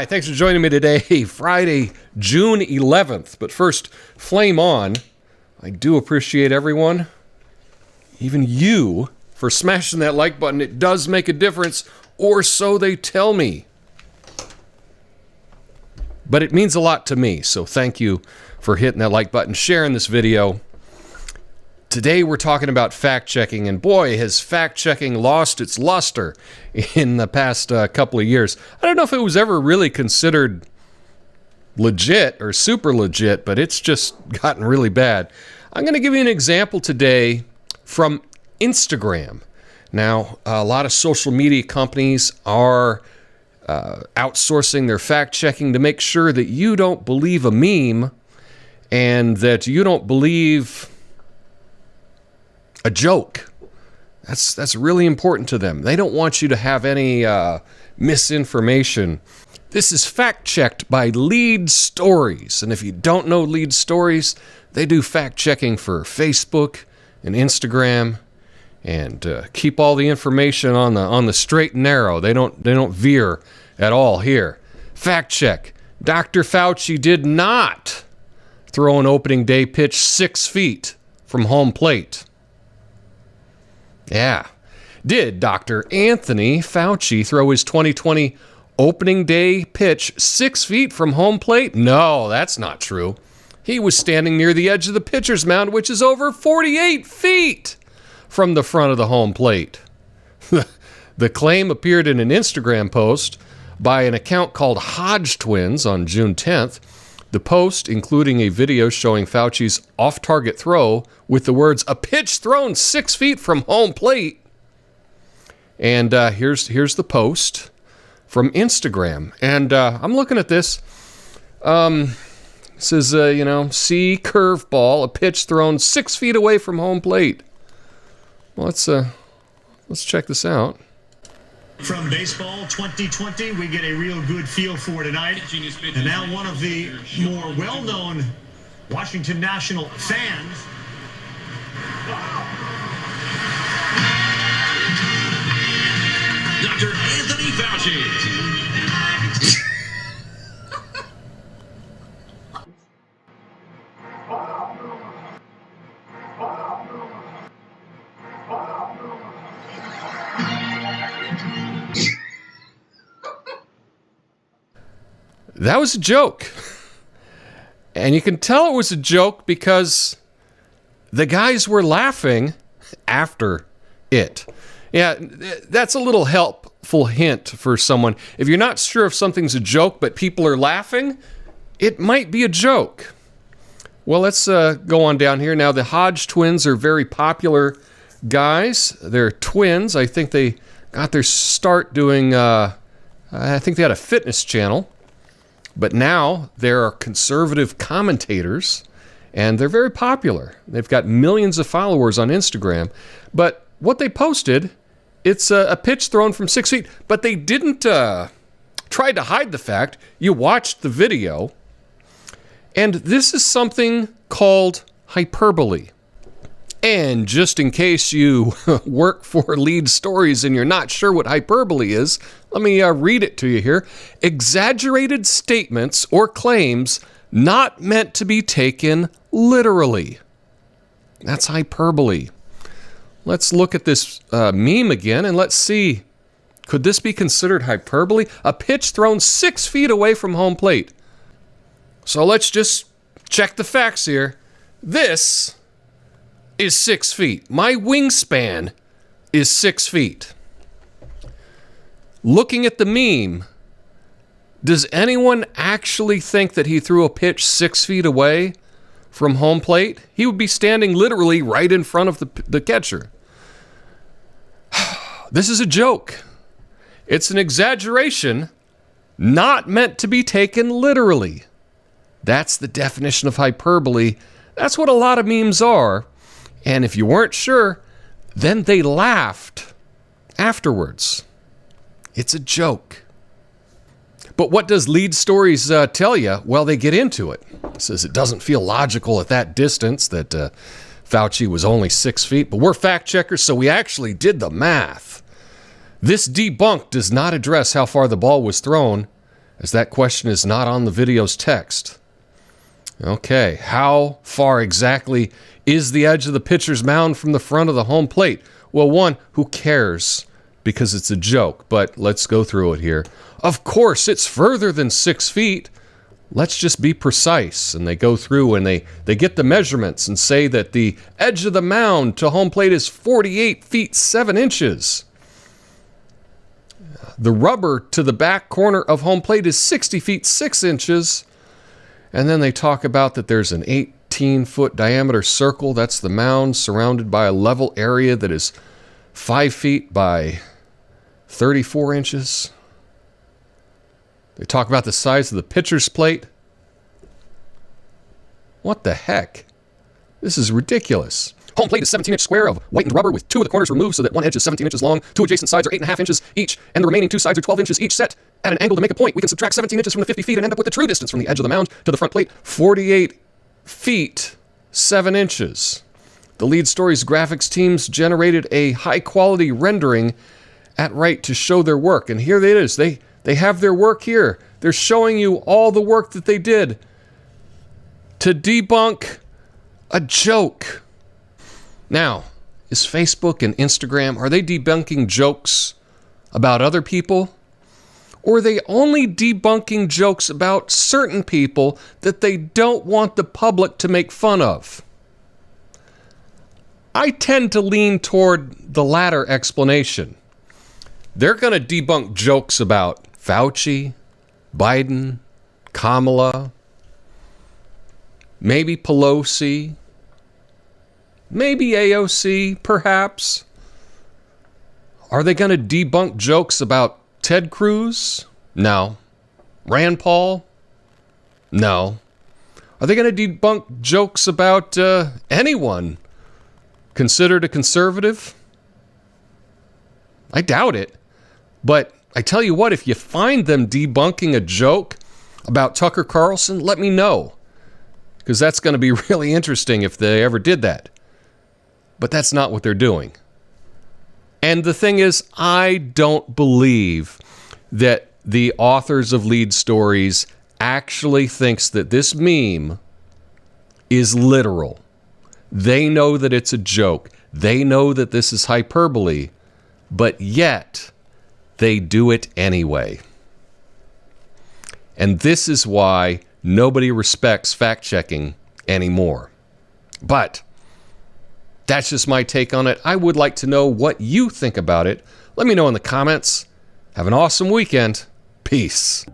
Hi, thanks for joining me today, Friday, June 11th. But first, flame on. I do appreciate everyone, even you, for smashing that like button. It does make a difference, or so they tell me. But it means a lot to me, so thank you for hitting that like button, sharing this video. Today we're talking about fact-checking, and boy, has fact-checking lost its luster in the past couple of years. I don't know if it was ever really considered legit or super legit, but it's just gotten really bad. I'm going to give you an example today from Instagram. Now, a lot of social media companies are outsourcing their fact-checking to make sure that you don't believe a meme and that you don't believe a joke. That's really important to them. They don't want you to have any misinformation. This is fact-checked by Lead Stories. And if you don't know Lead Stories, they do fact-checking for Facebook and Instagram and keep all the information on the straight and narrow. They don't veer at all here. Fact check. Dr. Fauci did not throw an opening day pitch 6 feet from home plate. Yeah. Did Dr. Anthony Fauci throw his 2020 opening day pitch 6 feet from home plate? No, that's not true. He was standing near the edge of the pitcher's mound, which is over 48 feet from the front of the home plate. The claim appeared in an Instagram post by an account called hodgetwins on June 10th. The post, including a video showing Fauci's off-target throw with the words, "A pitch thrown 6 feet from home plate." And here's the post from Instagram. And I'm looking at this. It says, see curveball, a pitch thrown 6 feet away from home plate. Well, let's check this out. From baseball 2020, we get a real good feel for tonight. And now one of the more well-known Washington National fans. Dr. Anthony Fauci. That was a joke. And you can tell it was a joke because the guys were laughing after it. Yeah, that's a little helpful hint for someone. If you're not sure if something's a joke, but people are laughing, it might be a joke. Well, let's go on down here. Now, the Hodge twins are very popular guys. They're twins. I think they got their start doing, I think they had a fitness channel. But now there are conservative commentators, and they're very popular. They've got millions of followers on Instagram. But what they posted, it's a pitch thrown from 6 feet. But they didn't try to hide the fact. You watched the video. And this is something called hyperbole. And just in case you work for Lead Stories and you're not sure what hyperbole is, let me read it to you here. Exaggerated statements or claims not meant to be taken literally. That's hyperbole. Let's look at this meme again and let's see. Could this be considered hyperbole? A pitch thrown 6 feet away from home plate. So let's just check the facts here. This is 6 feet. My wingspan is 6 feet. Looking at the meme, does anyone actually think that he threw a pitch 6 feet away from home plate? He would be standing literally right in front of the catcher. This is a joke. It's an exaggeration, not meant to be taken literally. That's the definition of hyperbole. That's what a lot of memes are. And if you weren't sure, then they laughed afterwards. It's a joke. But what does Lead Stories tell you? Well, they get into it. It says it doesn't feel logical at that distance that Fauci was only 6 feet, but we're fact checkers, so we actually did the math. This debunk does not address how far the ball was thrown as that question is not on the video's text. Okay, how far exactly is the edge of the pitcher's mound from the front of the home plate? Well, one, who cares? Because it's a joke, but let's go through it here. Of course, it's further than 6 feet. Let's just be precise. And they go through and they get the measurements and say that the edge of the mound to home plate is 48 feet 7 inches. The rubber to the back corner of home plate is 60 feet 6 inches. And then they talk about that there's an 18-foot diameter circle. That's the mound, surrounded by a level area that is 5 feet by 34 inches. They talk about the size of the pitcher's plate. What the heck? This is ridiculous. Home plate is 17-inch square of whitened rubber with 2 of the corners removed so that one edge is 17 inches long, 2 adjacent sides are 8.5 inches each, and the remaining 2 sides are 12 inches each set at an angle to make a point. We can subtract 17 inches from the 50 feet and end up with the true distance from the edge of the mound to the front plate, 48 feet 7 inches. The Lead Stories graphics teams generated a high-quality rendering at Right to show their work, and here it is. They have their work here. They're showing you all the work that they did to debunk a joke. Now, is Facebook and Instagram, are they debunking jokes about other people? Or are they only debunking jokes about certain people that they don't want the public to make fun of? I tend to lean toward the latter explanation. They're going to debunk jokes about Fauci, Biden, Kamala, maybe Pelosi, maybe AOC, perhaps. Are they going to debunk jokes about Ted Cruz? No. Rand Paul? No. Are they going to debunk jokes about anyone considered a conservative? I doubt it. But I tell you what, if you find them debunking a joke about Tucker Carlson, let me know. Because that's going to be really interesting if they ever did that. But that's not what they're doing. And the thing is, I don't believe that the authors of Lead Stories actually thinks that this meme is literal. They know that it's a joke. They know that this is hyperbole. But yet, they do it anyway. And this is why nobody respects fact-checking anymore. But that's just my take on it. I would like to know what you think about it. Let me know in the comments. Have an awesome weekend. Peace.